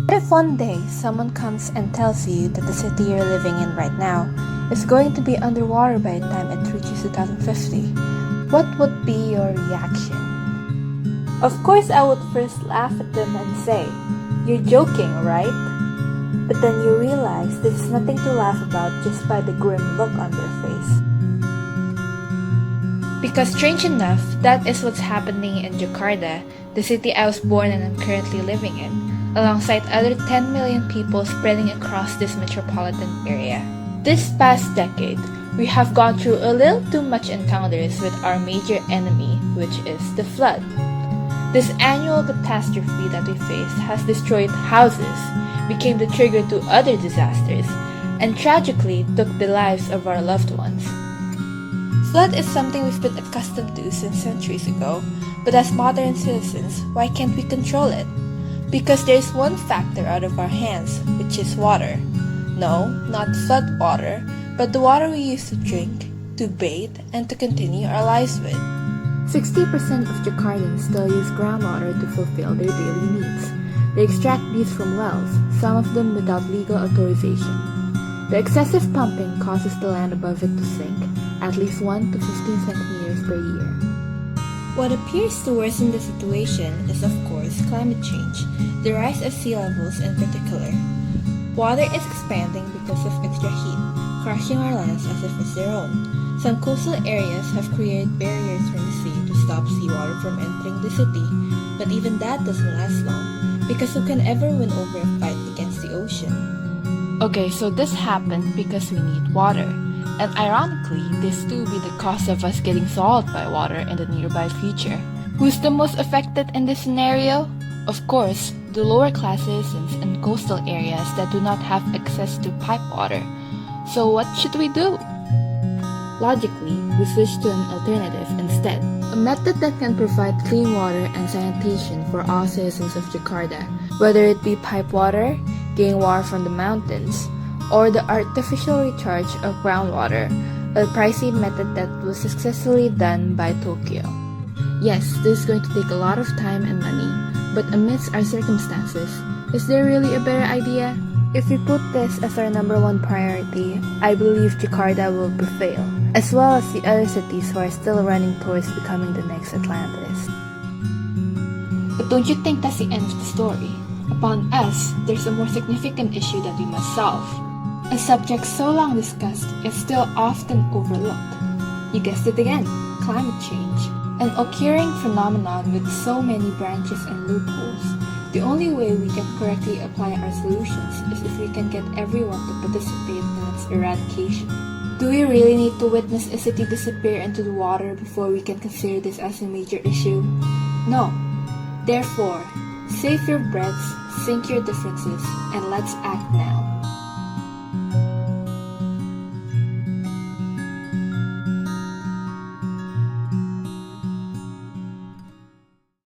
What if one day someone comes and tells you that the city you're living in right now is going to be underwater by the time it reaches 2050? What would be your reaction? Of course, I would first laugh at them and say, "You're joking, right?" But then you realize this is nothing to laugh about just by the grim look on their face. Because strange enough, that is what's happening in Jakarta, the city I was born and am currently living in, alongside other 10 million people spreading across this metropolitan area. This past decade, we have gone through a little too much encounters with our major enemy, which is the flood. This annual catastrophe that we face has destroyed houses, became the trigger to other disasters, and tragically took the lives of our loved ones. Flood is something we've been accustomed to since centuries ago, but as modern citizens, why can't we control it? Because there's one factor out of our hands, which is water. No, not flood water, but the water we use to drink, to bathe, and to continue our lives with. 60% of Jakartans still use groundwater to fulfill their daily needs. They extract these from wells, some of them without legal authorization. The excessive pumping causes the land above it to sink, at least 1 to 15 centimeters per year. What appears to worsen the situation is, of course, climate change, the rise of sea levels in particular. Water is expanding because of extra heat, crushing our lands as if it's their own. Some coastal areas have created barriers from the sea to stop seawater from entering the city, but even that doesn't last long, because who can ever win over a fight against the ocean? Okay, so this happened because we need water. And ironically, this too be the cause of us getting swallowed by water in the nearby future. Who's the most affected in this scenario? Of course, the lower class citizens in coastal areas that do not have access to pipe water. So what should we do? Logically, we switch to an alternative instead. A method that can provide clean water and sanitation for all citizens of Jakarta, whether it be pipe water, getting water from the mountains, or the artificial recharge of groundwater, a pricey method that was successfully done by Tokyo. Yes, this is going to take a lot of time and money, but amidst our circumstances, is there really a better idea? If we put this as our #1 priority, I believe Jakarta will prevail, as well as the other cities who are still running towards becoming the next Atlantis. But don't you think that's the end of the story? Upon us, there's a more significant issue that we must solve. A subject so long discussed is still often overlooked. You guessed it again, climate change. An occurring phenomenon with so many branches and loopholes. The only way we can correctly apply our solutions is if we can get everyone to participate in its eradication. Do we really need to witness a city disappear into the water before we can consider this as a major issue? No. Therefore, save your breaths, sink your differences, and let's act now.